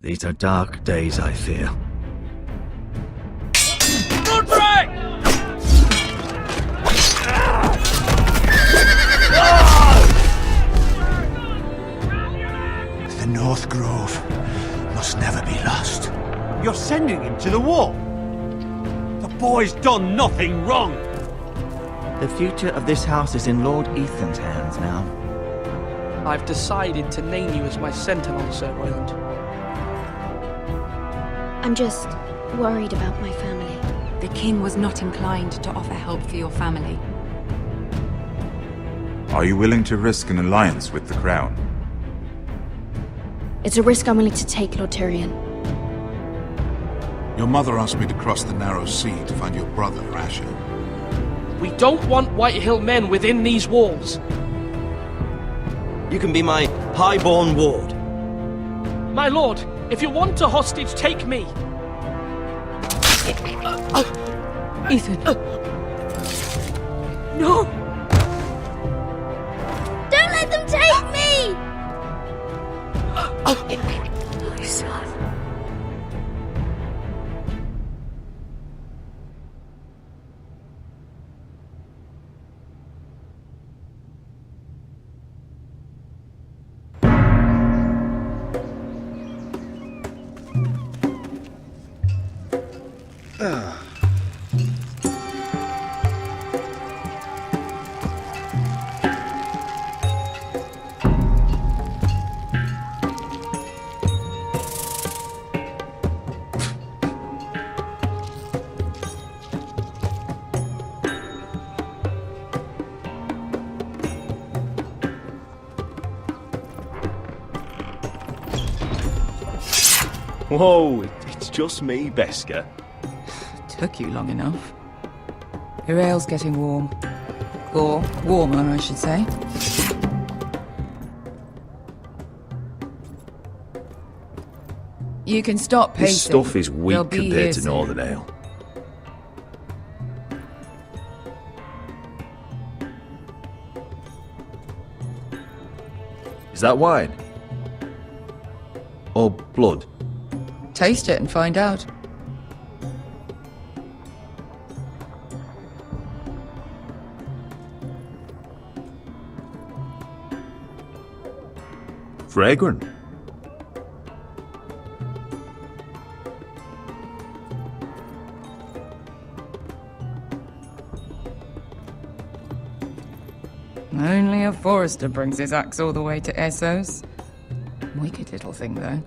These are dark days, I fear. The North Grove must never be lost. You're sending him to the war? The boy's done nothing wrong. The future of this house is in Lord Ethan's hands now. I've decided to name you as my sentinel, Sir Royland. I'm just worried about my family. The king was not inclined to offer help for your family. Are you willing to risk an alliance with the crown? It's a risk I'm willing to take, Lord Tyrion. Your mother asked me to cross the narrow sea to find your brother, Asher. We don't want Whitehill men within these walls. You can be my highborn ward. My lord, if you want a hostage, take me. Ethan. No! Don't let them take me! My son. Whoa, it's just me, Beska. Took you long enough. Your ale's getting warm. Or warmer, I should say. You can stop pacing. This stuff is weak They'll be here compared to soon. Northern Ale. Is that wine? Or blood? Taste it and find out. Fragrant. Only a forester brings his axe all the way to Essos. Wicked little thing, though.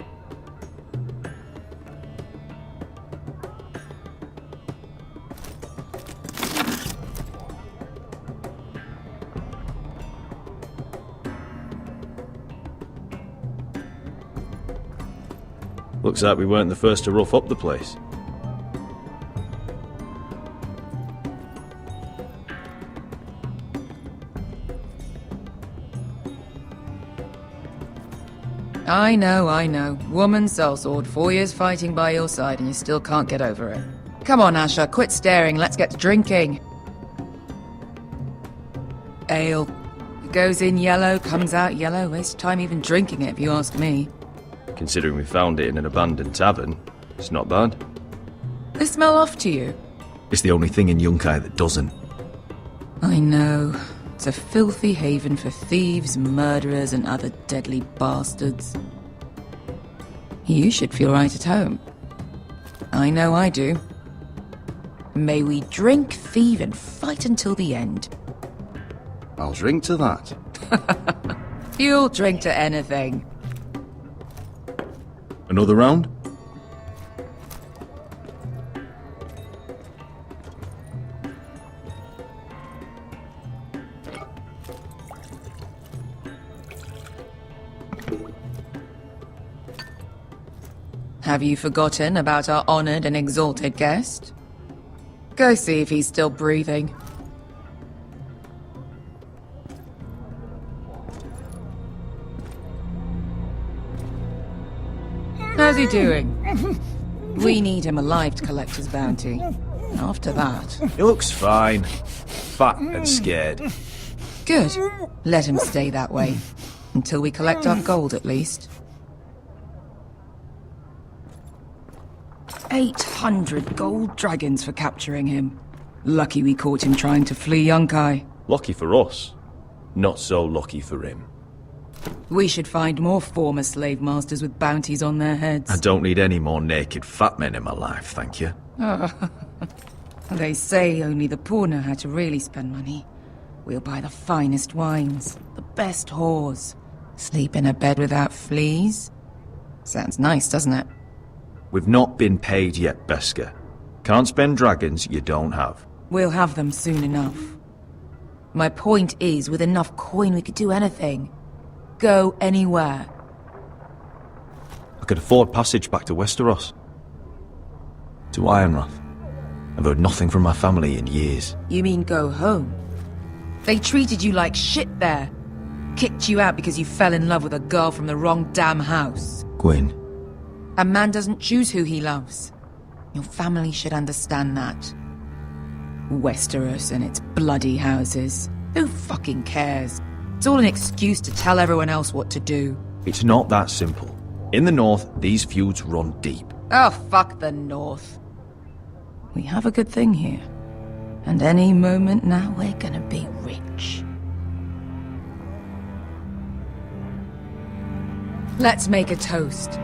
Looks like we weren't the first to rough up the place. I know. Woman sellsword, 4 years fighting by your side and you still can't get over it. Come on, Asher, quit staring, let's get to drinking. Ale. It goes in yellow, comes out yellow. Waste time even drinking it, if you ask me. Considering we found it in an abandoned tavern, it's not bad. They smell off to you? It's the only thing in Yunkai that doesn't. I know. It's a filthy haven for thieves, murderers, and other deadly bastards. You should feel right at home. I know I do. May we drink, thieve, and fight until the end. I'll drink to that. You'll drink to anything. Another round? Have you forgotten about our honored and exalted guest? Go see if he's still breathing. How's he doing? We need him alive to collect his bounty. After that... He looks fine. Fat and scared. Good. Let him stay that way. Until we collect our gold, at least. 800 gold dragons for capturing him. Lucky we caught him trying to flee Yunkai. Lucky for us. Not so lucky for him. We should find more former slave masters with bounties on their heads. I don't need any more naked fat men in my life, thank you. They say only the poor know how to really spend money. We'll buy the finest wines, the best whores, sleep in a bed without fleas. Sounds nice, doesn't it? We've not been paid yet, Beskar. Can't spend dragons you don't have. We'll have them soon enough. My point is, with enough coin we could do anything. Go anywhere. I could afford passage back to Westeros. To Ironwrath. I've heard nothing from my family in years. You mean go home? They treated you like shit there. Kicked you out because you fell in love with a girl from the wrong damn house. Gwyn. A man doesn't choose who he loves. Your family should understand that. Westeros and its bloody houses. Who fucking cares? It's all an excuse to tell everyone else what to do. It's not that simple. In the north, these feuds run deep. Oh, fuck the north. We have a good thing here. And any moment now we're gonna be rich. Let's make a toast.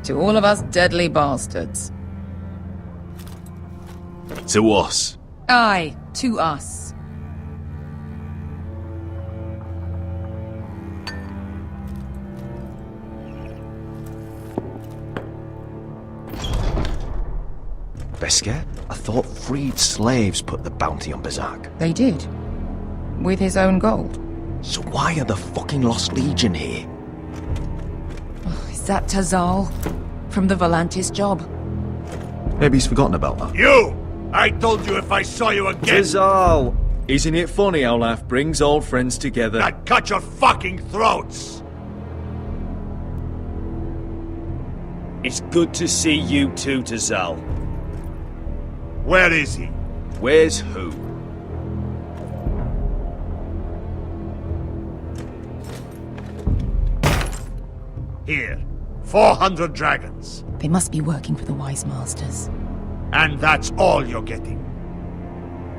To all of us deadly bastards. To us. Aye, to us. Beskar? I thought freed slaves put the bounty on Berserk. They did. With his own gold. So why are the fucking Lost Legion here? Oh, is that Tazal? From the Volantis job? Maybe he's forgotten about that. You! I told you if I saw you again... Tazal! Isn't it funny how life brings old friends together? I'd cut your fucking throats! It's good to see you too, Tazal. Where is he? Where's who? Here. 400 dragons. They must be working for the Wise Masters. And that's all you're getting.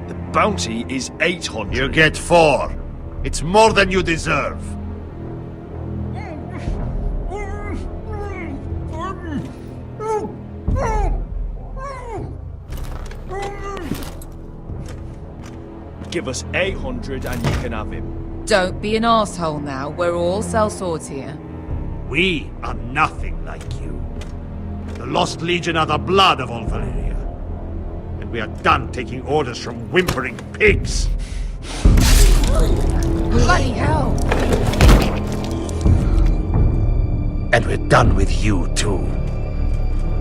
The bounty is 800. You get 4. It's more than you deserve. Give us 800 and you can have him. Don't be an asshole now. We're all sellswords here. We are nothing like you. The Lost Legion are the blood of all Valyria. And we are done taking orders from whimpering pigs. Bloody hell! And we're done with you too.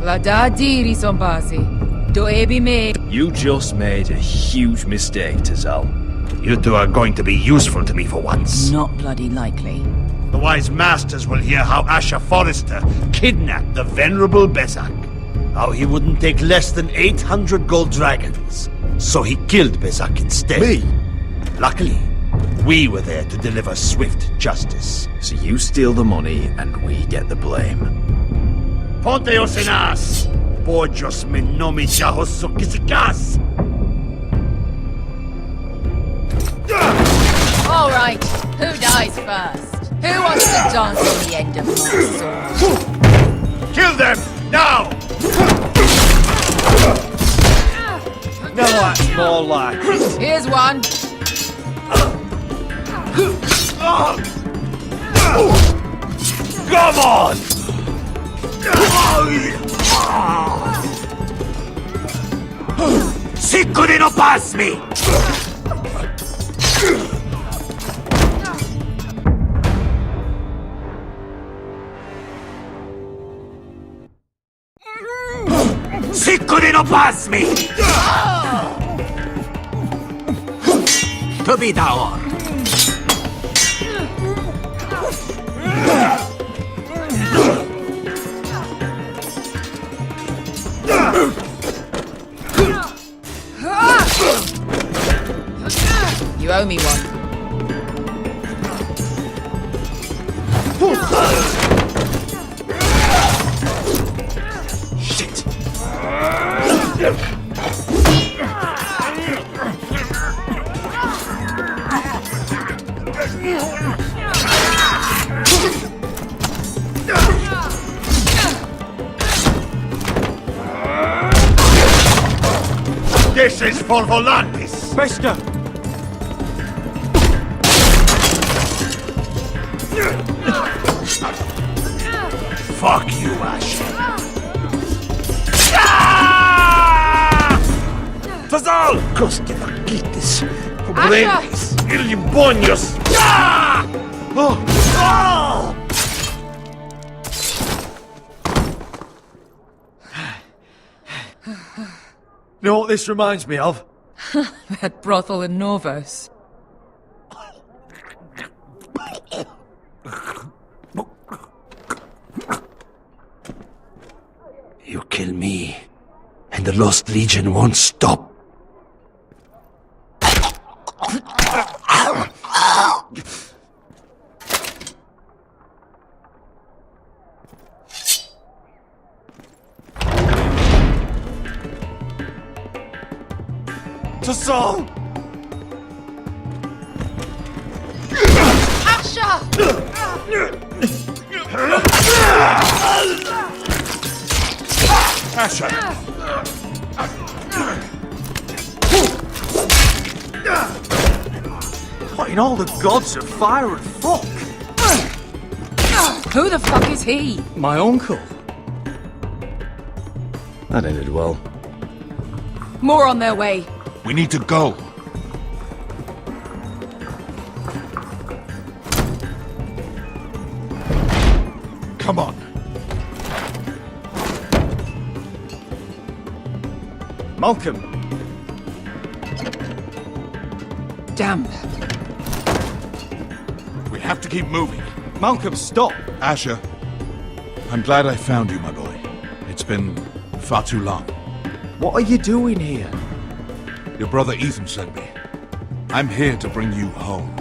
La da diri sompasi. Do ebi me. You just made a huge mistake, Tazal. You two are going to be useful to me for once. Not bloody likely. The Wise Masters will hear how Asher Forrester kidnapped the venerable Besak. How he wouldn't take less than 800 gold dragons. So he killed Besak instead. Me? Luckily, we were there to deliver swift justice. So you steal the money and we get the blame. Ponteos en as! Pojos me nomi chahoso kisikas! All right, who dies first? Who wants to dance on the end of my sword? Kill them! Now! No, that's more like it. Here's one. Come on! Siccudi no pasmi! Siccudi no pasmi! To be daor! You owe me one. Shit! voices for Volantis! Bester! Fuck you, Ash. Fazal! Koste vakitis, pobrelis, ilibonios! You know what this reminds me of? That brothel in Norvos. You kill me, and the Lost Legion won't stop. To Saul! Asher! What in all the gods of fire and fuck? Who the fuck is he? My uncle. That ended well. More on their way. We need to go. Come on. Malcolm! Damn. We have to keep moving. Malcolm, stop! Asher, I'm glad I found you, my boy. It's been far too long. What are you doing here? Your brother Ethan sent me. I'm here to bring you home.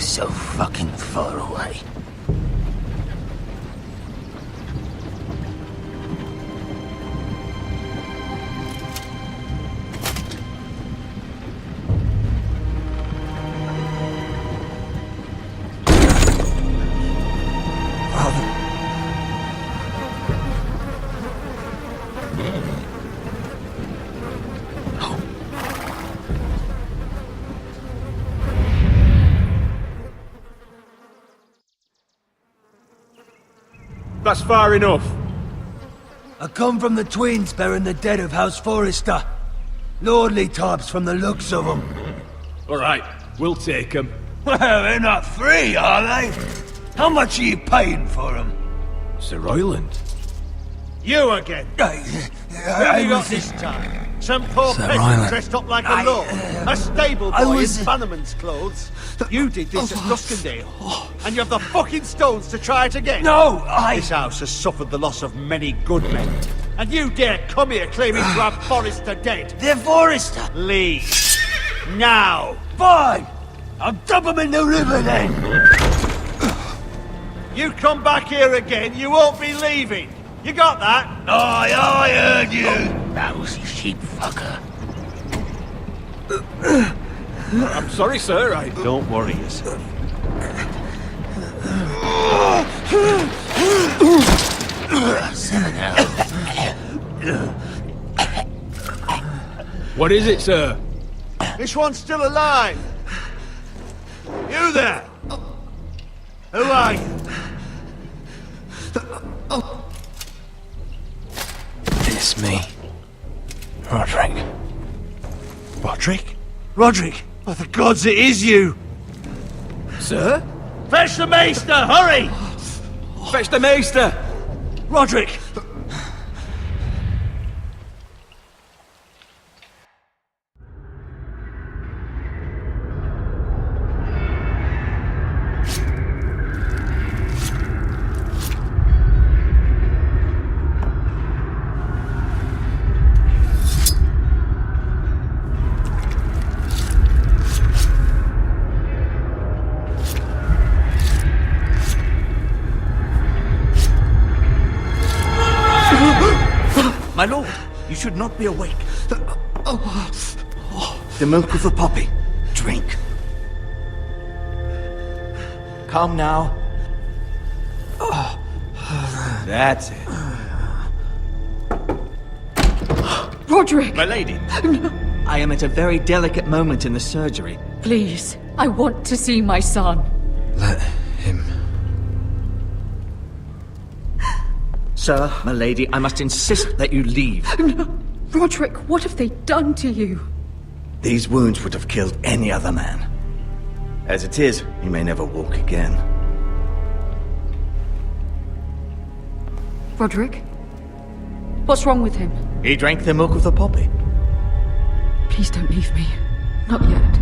So fucking far away. That's far enough. I come from the twins bearing the dead of House Forrester. Lordly types from the looks of them. All right, we'll take them. Well, they're not free, are they? How much are you paying for them? Sir Royland. You again. What have you got this time? Some poor peasant dressed up like a lord. A stable boy in Bannerman's clothes. You did this at Duskendale. And you have the fucking stones to try it again. No, This house has suffered the loss of many good men. And you dare come here claiming to have Forrester dead. They're Forrester. Leave. Now. Fine. I'll dump them in the river then. You come back here again, you won't be leaving. You got that? Aye, I heard you. Lousy sheep fucker. I'm sorry, sir. Don't worry yourself. What is it, sir? This one's still alive. You there? Who are you? It's me. Roderick. Roderick? Roderick? Oh, the gods, it is you! Sir? Fetch the maester, hurry! Fetch the maester! Roderick! My lord, you should not be awake. The milk of the poppy. Drink. Calm now. That's it. Roderick! My lady. I am at a very delicate moment in the surgery. Please, I want to see my son. Let him. Sir, my lady, I must insist that you leave. No. Roderick, what have they done to you? These wounds would have killed any other man. As it is, he may never walk again. Roderick? What's wrong with him? He drank the milk of the poppy. Please don't leave me. Not yet.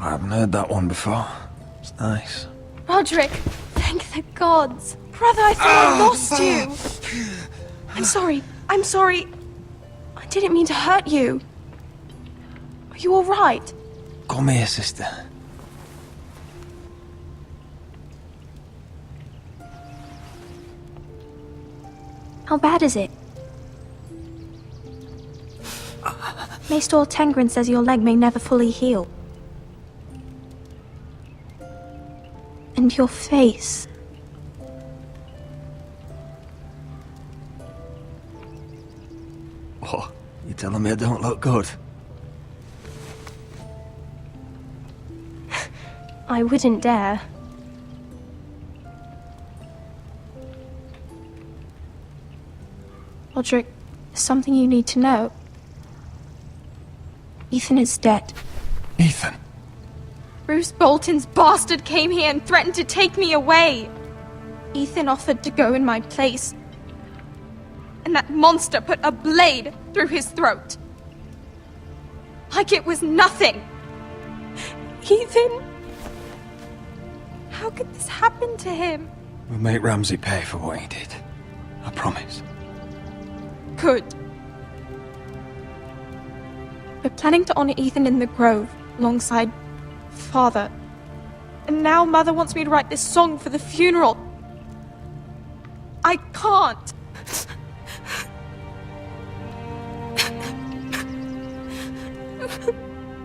I haven't heard that one before. It's nice. Roderick, thank the gods. Brother, I thought I lost you. I'm sorry. I'm sorry. I didn't mean to hurt you. Are you all right? Call me a sister. How bad is it? Maester Tengrin says your leg may never fully heal. And your face. Oh, you telling me I don't look good? I wouldn't dare. Roderick, there's something you need to know. Ethan is dead. Ethan? Bruce Bolton's bastard came here and threatened to take me away. Ethan offered to go in my place. And that monster put a blade through his throat. Like it was nothing. Ethan? How could this happen to him? We'll make Ramsay pay for what he did. I promise. Good. We're planning to honor Ethan in the Grove, alongside Father. And now Mother wants me to write this song for the funeral. I can't.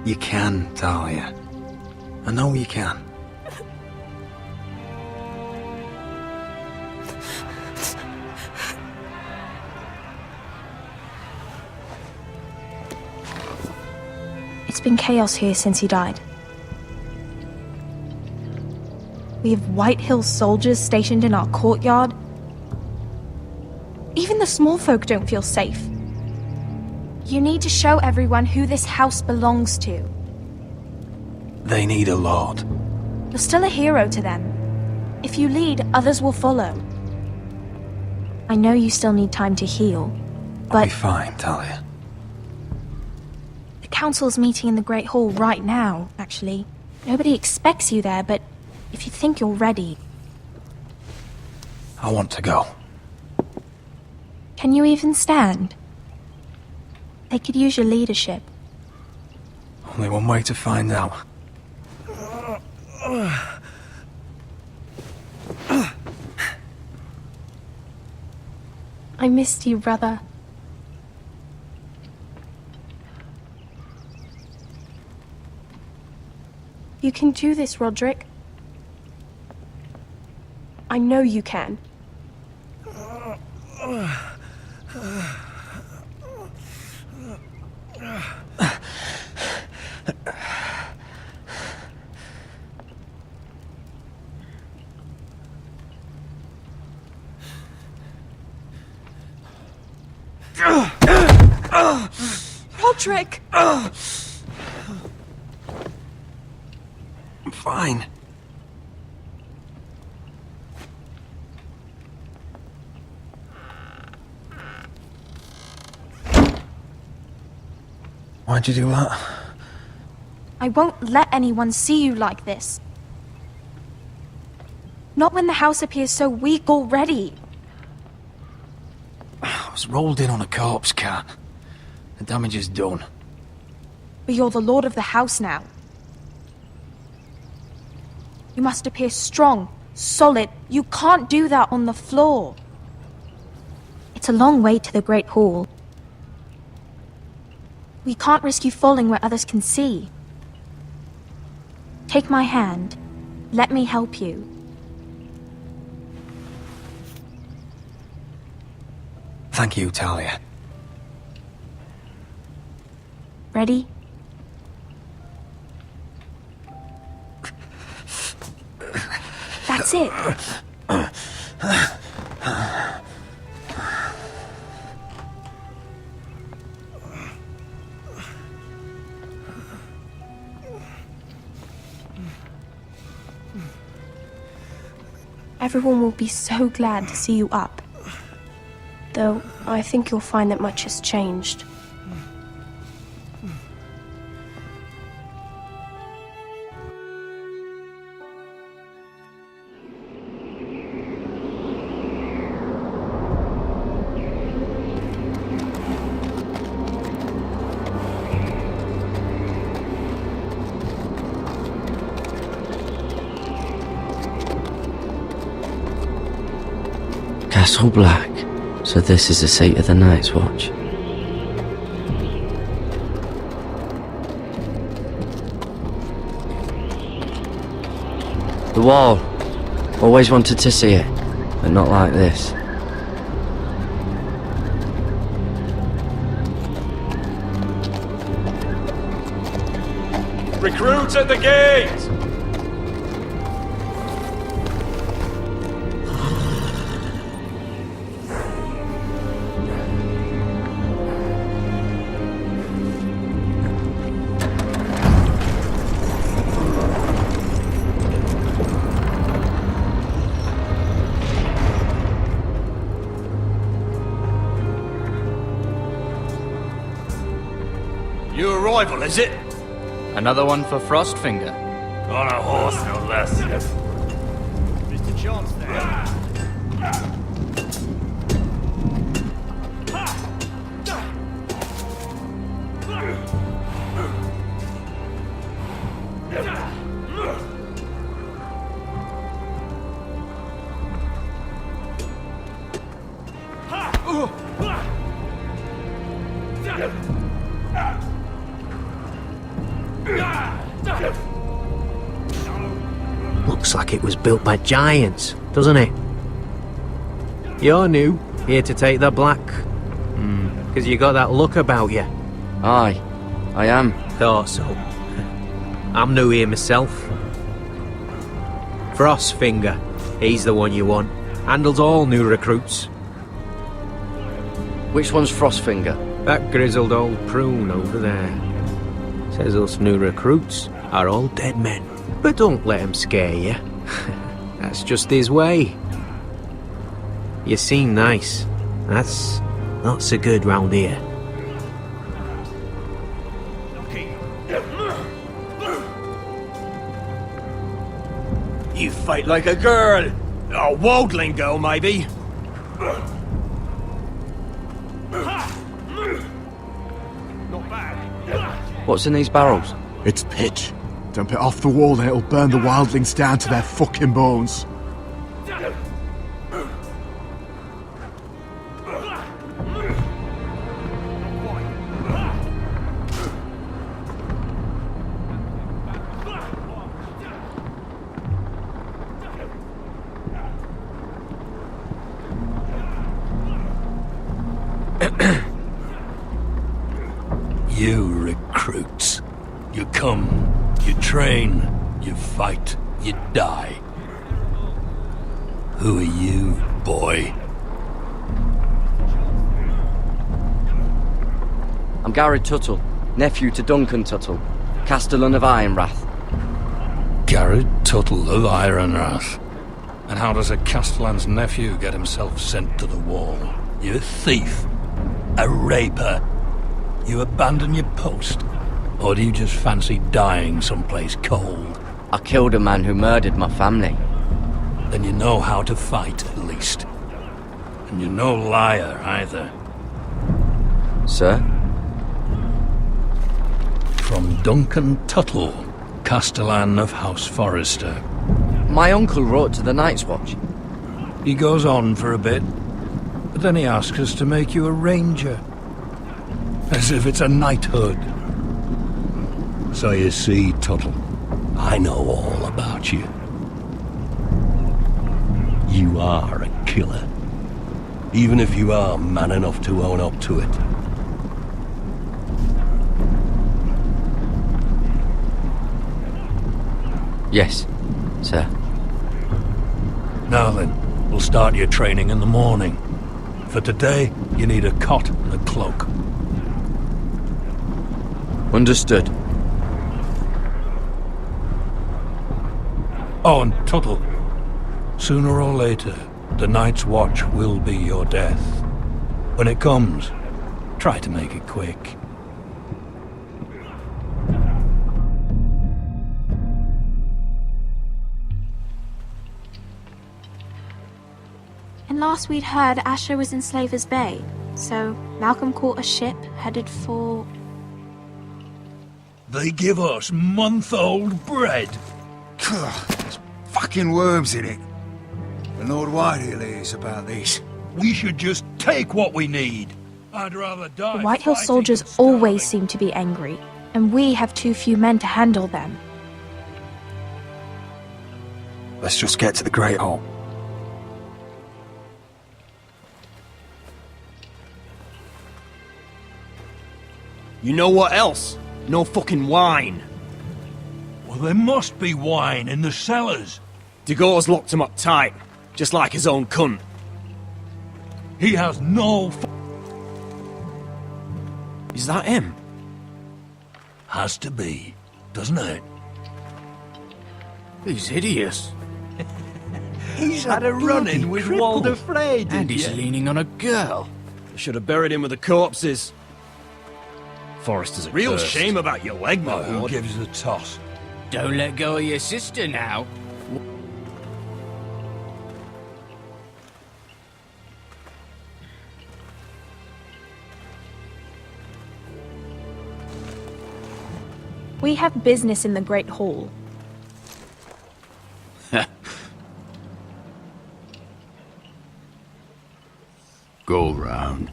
You can, Talia. I know you can. It's been chaos here since he died. We have White Hill soldiers stationed in our courtyard. Even the small folk don't feel safe. You need to show everyone who this house belongs to. They need a lord. You're still a hero to them. If you lead, others will follow. I know you still need time to heal, but... I'll be fine, Talia. The council's meeting in the Great Hall right now, actually. Nobody expects you there, but if you think you're ready... I want to go. Can you even stand? They could use your leadership. Only one way to find out. I missed you, brother. You can do this, Roderick. I know you can. Roderick! I'm fine. Why'd you do that? I won't let anyone see you like this. Not when the house appears so weak already. I was rolled in on a corpse cart. The damage is done. But you're the lord of the house now. You must appear strong, solid. You can't do that on the floor. It's a long way to the Great Hall. We can't risk you falling where others can see. Take my hand. Let me help you. Thank you, Talia. Ready? That's it. Everyone will be so glad to see you up. Though, I think you'll find that much has changed. Castle Black. So this is the seat of the Night's Watch. The wall. Always wanted to see it, but not like this. Recruits at the gate! New arrival, is it? Another one for Frostfinger. On a horse, no less. Mr. chance there. Looks like it was built by giants, doesn't it? You're new, here to take the black. Because you got that look about you. Aye, I am. Thought so. I'm new here myself. Frostfinger, he's the one you want. Handles all new recruits. Which one's Frostfinger? That grizzled old prune over there. Says us new recruits are all dead men. But don't let him scare you. That's just his way. You seem nice. That's not so good round here. You fight like a girl. A wildling girl, maybe. Not bad. What's in these barrels? It's pitch. Dump it off the wall, then it'll burn the wildlings down to their fucking bones. You recruits. You come. You train, you fight, you die. Who are you, boy? I'm Gary Tuttle, nephew to Duncan Tuttle, Castellan of Ironwrath. Garrett Tuttle of Ironwrath. And how does a Castellan's nephew get himself sent to the wall? You a thief? A raper? You abandon your post? Or do you just fancy dying someplace cold? I killed a man who murdered my family. Then you know how to fight, at least. And you're no liar, either. Sir? From Duncan Tuttle, Castellan of House Forrester. My uncle wrote to the Night's Watch. He goes on for a bit, but then he asks us to make you a ranger. As if it's a knighthood. So you see, Tuttle, I know all about you. You are a killer. Even if you are man enough to own up to it. Yes, sir. Now then, we'll start your training in the morning. For today, you need a cot and a cloak. Understood. Oh, and Tuttle, sooner or later, the Night's Watch will be your death. When it comes, try to make it quick. And last we'd heard, Asher was in Slaver's Bay, so Malcolm caught a ship headed for... They give us month-old bread. There's fucking worms in it. The Lord Whitehill is about this. We should just take what we need. I'd rather die. The Whitehill soldiers always seem to be angry, and we have too few men to handle them. Let's just get to the Great Hall. You know what else? No fucking wine. Well, there must be wine in the cellars. Degor's locked him up tight, just like his own cunt. He has no Is that him? Has to be, doesn't it? He's hideous. He's had a run-in with Walder Frey, and he's leaning on a girl. I should have buried him with the corpses. Forrester's a real cursed. Shame about your leg, my Who lord. gives a toss? Don't let go of your sister now. We have business in the Great Hall. Go round.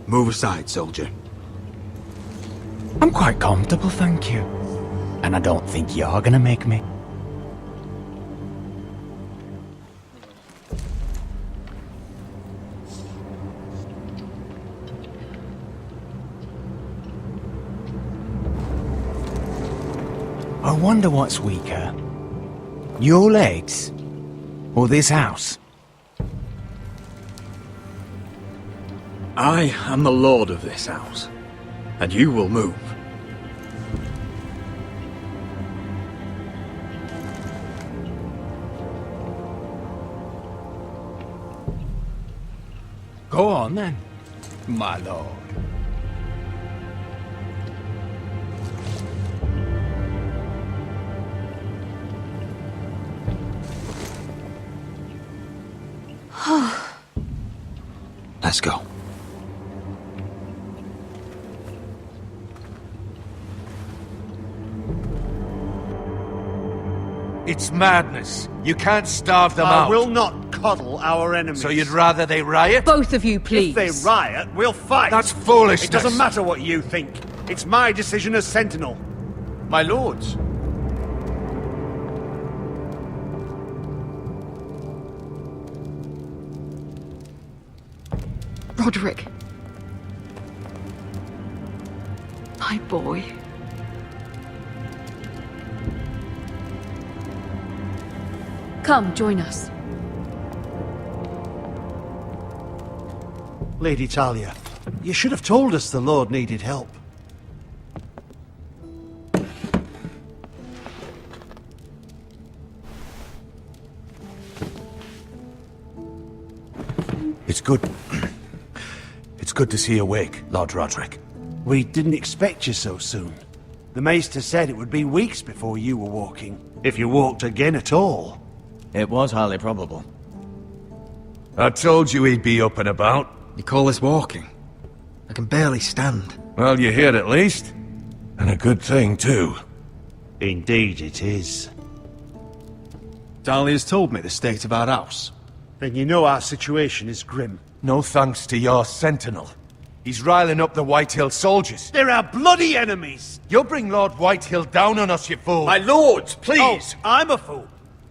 Move aside, soldier. I'm quite comfortable, thank you. And I don't think you're gonna make me. I wonder what's weaker. Your legs? Or this house? I am the lord of this house, and you will move. Go on then, my lord. Let's go. It's madness. You can't starve them I out. will not coddle our enemies. So you'd rather they riot? Both of you, please. If they riot, we'll fight. That's foolishness. It doesn't matter what you think. It's my decision as Sentinel. My lords. Roderick. My boy. Come, join us. Lady Talia, you should have told us the Lord needed help. It's good. It's good to see you awake, Lord Roderick. We didn't expect you so soon. The Maester said it would be weeks before you were walking, if you walked again at all. It was highly probable. I told you he'd be up and about. You call this walking? I can barely stand. Well, you're here at least. And a good thing, too. Indeed it is. Talia's told me the state of our house. Then you know our situation is grim. No thanks to your sentinel. He's riling up the Whitehill soldiers. They're our bloody enemies! You'll bring Lord Whitehill down on us, you fool! My lords, please! Oh, I'm a fool.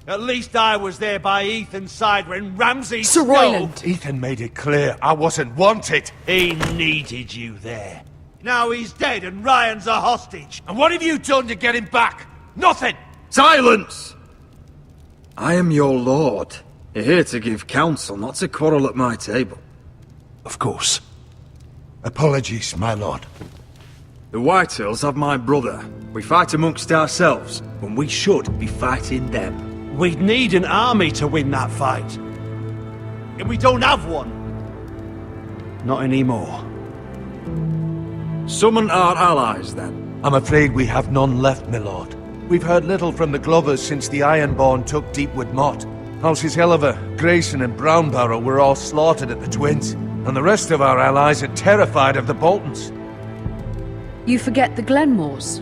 At least I was there by Ethan's side when Ramsay... Sir Royland! Ethan made it clear I wasn't wanted. He needed you there. Now he's dead and Ryan's a hostage. And what have you done to get him back? Nothing! Silence! I am your lord. You're here to give counsel, not to quarrel at my table. Of course. Apologies, my lord. The Whitehills have my brother. We fight amongst ourselves, when we should be fighting them. We'd need an army to win that fight. And we don't have one. Not anymore. Summon our allies, then. I'm afraid we have none left, my lord. We've heard little from the Glovers since the Ironborn took Deepwood Motte. Houses Helliver, Grayson and Brownbarrow were all slaughtered at the Twins, and the rest of our allies are terrified of the Boltons. You forget the Glenmores.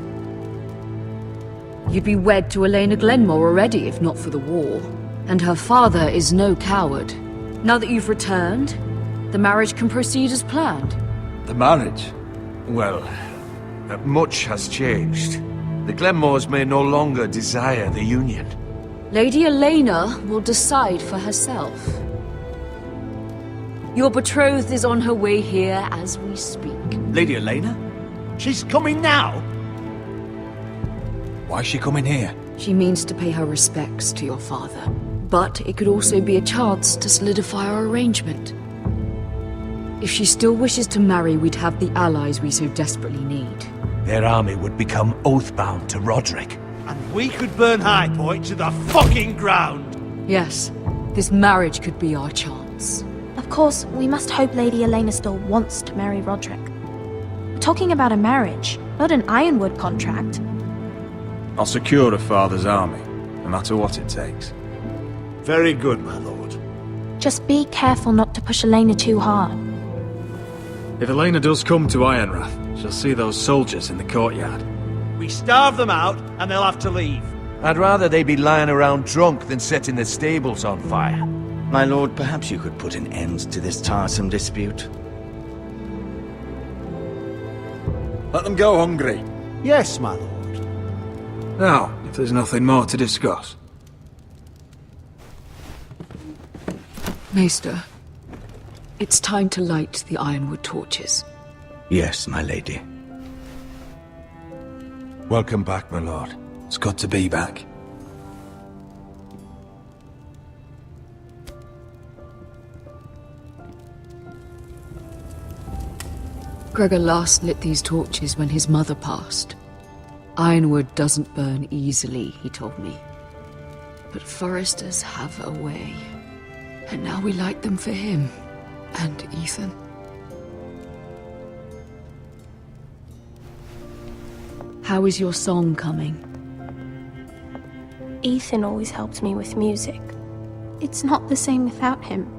You'd be wed to Elena Glenmore already if not for the war. And her father is no coward. Now that you've returned, the marriage can proceed as planned. The marriage? Well, much has changed. The Glenmores may no longer desire the union. Lady Elena will decide for herself. Your betrothed is on her way here as we speak. Lady Elena? She's coming now? Why is she coming here? She means to pay her respects to your father. But it could also be a chance to solidify our arrangement. If she still wishes to marry, we'd have the allies we so desperately need. Their army would become oath-bound to Roderick. And we could burn High Point to the fucking ground! Yes, this marriage could be our chance. Of course, we must hope Lady Elena still wants to marry Roderick. We're talking about a marriage, not an Ironwood contract. I'll secure her father's army, no matter what it takes. Very good, my lord. Just be careful not to push Elena too hard. If Elena does come to Ironwrath, she'll see those soldiers in the courtyard. We starve them out, and they'll have to leave. I'd rather they be lying around drunk than setting the stables on fire. My lord, perhaps you could put an end to this tiresome dispute. Let them go hungry. Yes, my lord. Now, if there's nothing more to discuss. Maester, it's time to light the ironwood torches. Yes, my lady. Welcome back, my lord. It's good to be back. Gregor last lit these torches when his mother passed. Ironwood doesn't burn easily, he told me. But foresters have a way. And now we light them for him. And Ethan. How is your song coming? Ethan always helps me with music. It's not the same without him.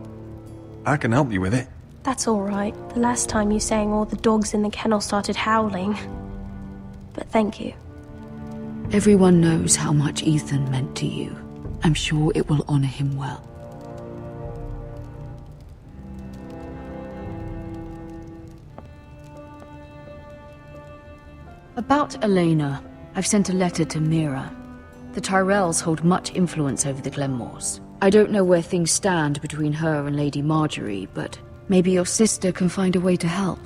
I can help you with it. That's all right. The last time you sang, all the dogs in the kennel started howling. But thank you. Everyone knows how much Ethan meant to you. I'm sure it will honor him well. About Elena, I've sent a letter to Mira. The Tyrells hold much influence over the Glenmores. I don't know where things stand between her and Lady Marjorie, but maybe your sister can find a way to help.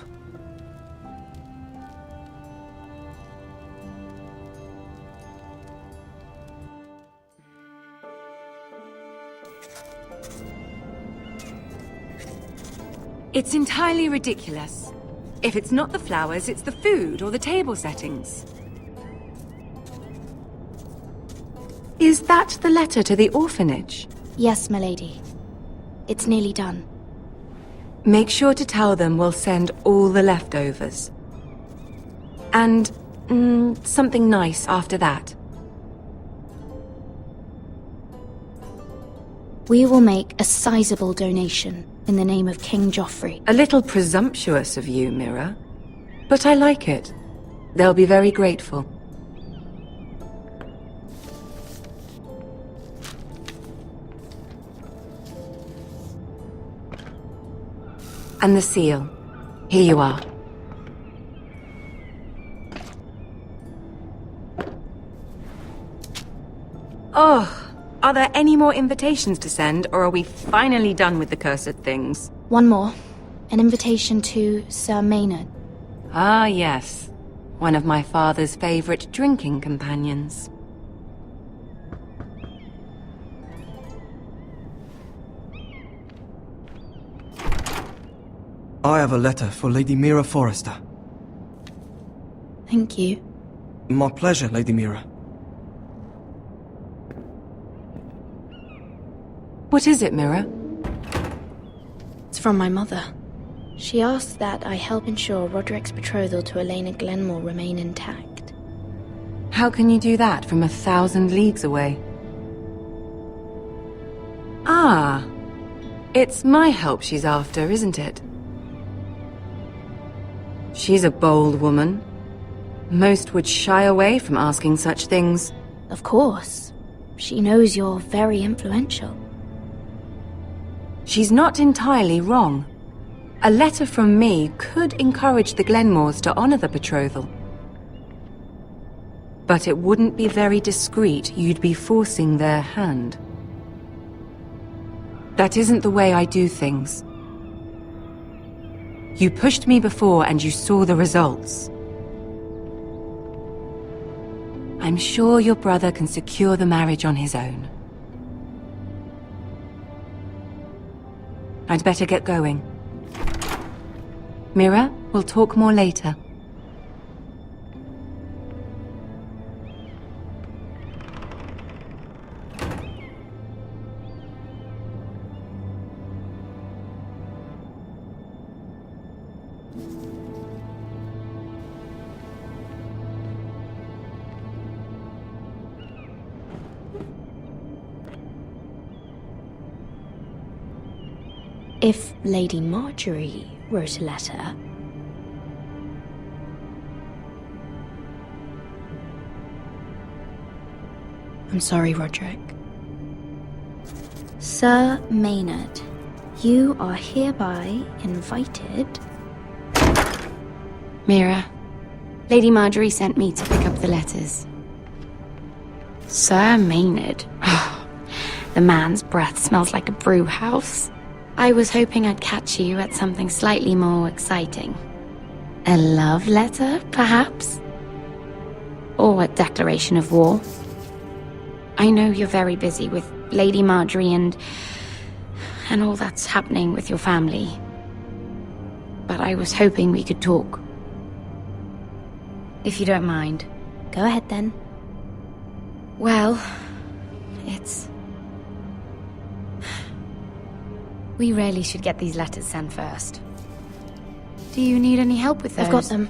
It's entirely ridiculous. If it's not the flowers, it's the food or the table settings. Is that the letter to the orphanage? Yes, my lady. It's nearly done. Make sure to tell them we'll send all the leftovers. And, something nice after that. We will make a sizable donation in the name of King Joffrey. A little presumptuous of you, Mira. But I like it. They'll be very grateful. And the seal. Here you are. Oh, are there any more invitations to send, or are we finally done with the cursed things? One more. An invitation to Sir Maynard. Ah, yes. One of my father's favorite drinking companions. I have a letter for Lady Mira Forrester. Thank you. My pleasure, Lady Mira. What is it, Mira? It's from my mother. She asks that I help ensure Roderick's betrothal to Elena Glenmore remain intact. How can you do that from 1,000 leagues away? Ah, it's my help she's after, isn't it? She's a bold woman. Most would shy away from asking such things. Of course. She knows you're very influential. She's not entirely wrong. A letter from me could encourage the Glenmores to honor the betrothal. But it wouldn't be very discreet. You'd be forcing their hand. That isn't the way I do things. You pushed me before and you saw the results. I'm sure your brother can secure the marriage on his own. I'd better get going. Mira, we'll talk more later. If Lady Marjorie wrote a letter, I'm sorry, Roderick. Sir Maynard, you are hereby invited... Mira, Lady Marjorie sent me to pick up the letters. Sir Maynard. The man's breath smells like a brew house. I was hoping I'd catch you at something slightly more exciting. A love letter, perhaps? Or a declaration of war? I know you're very busy with Lady Marjorie and all that's happening with your family. But I was hoping we could talk. If you don't mind. Go ahead then. Well, it's... We really should get these letters sent first. Do you need any help with those? I've got them.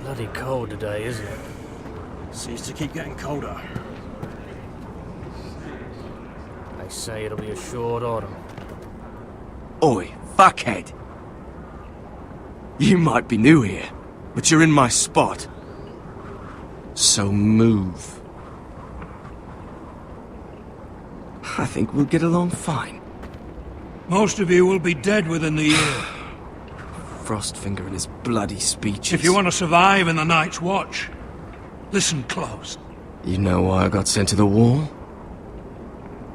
Bloody cold today, isn't it? Seems to keep getting colder. They say it'll be a short autumn. Oi, fuckhead. You might be new here, but you're in my spot. So move. I think we'll get along fine. Most of you will be dead within the year. Frostfinger and his bloody speeches. If you want to survive in the Night's Watch, listen close. You know why I got sent to the wall?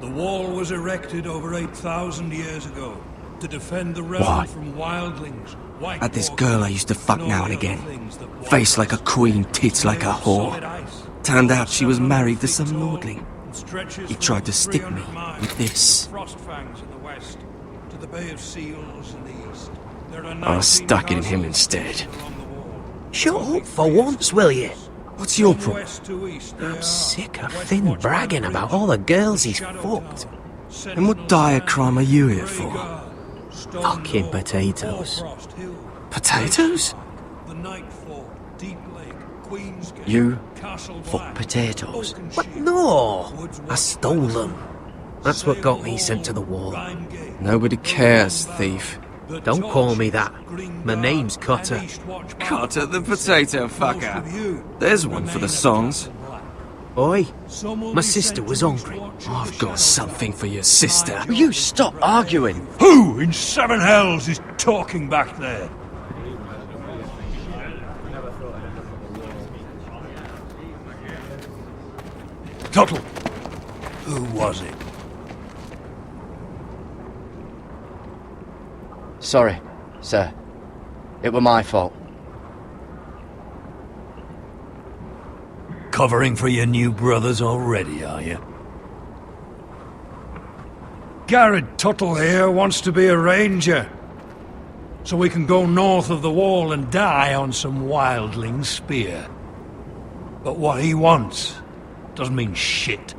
The wall was erected over 8,000 years ago to defend the realm from wildlings. Had this girl I used to fuck now and again. Face like a queen, tits like a whore. Turned out she was married to some lordling. He tried to stick me with this. I stuck it in him instead. Shut up for once, will you? What's your problem? I'm sick of Finn bragging about all the girls he's fucked. And what dire crime are you here for? Fucking potatoes. Potatoes? You fuck potatoes? What? No! I stole them. That's what got me sent to the wall. Nobody cares, thief. Don't call me that. My name's Cutter. Cutter the potato fucker. There's one for the songs. Oi, my sister was hungry. I've got something for your sister. Will you stop arguing? Who in seven hells is talking back there? Tuttle, who was it? Sorry, sir. It were my fault. Covering for your new brothers already, are you? Garrett Tuttle here wants to be a ranger. So we can go north of the wall and die on some wildling spear. But what he wants doesn't mean shit.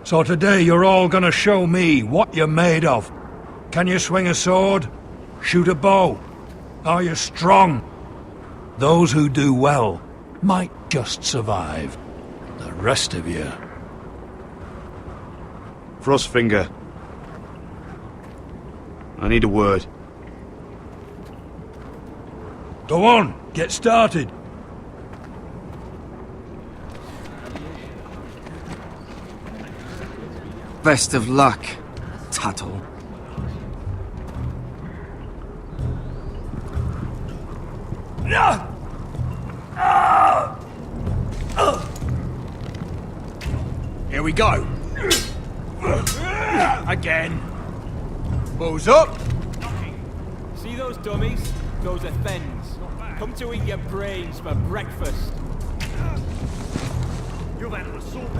So today you're all gonna show me what you're made of. Can you swing a sword? Shoot a bow? Are you strong? Those who do well might just survive. The rest of you... Frostfinger. I need a word. Go on, get started. Best of luck, Tuttle. Here we go. Again. Bows up. See those dummies? Those are Fens. Come to eat your brains for breakfast. You've had an assault.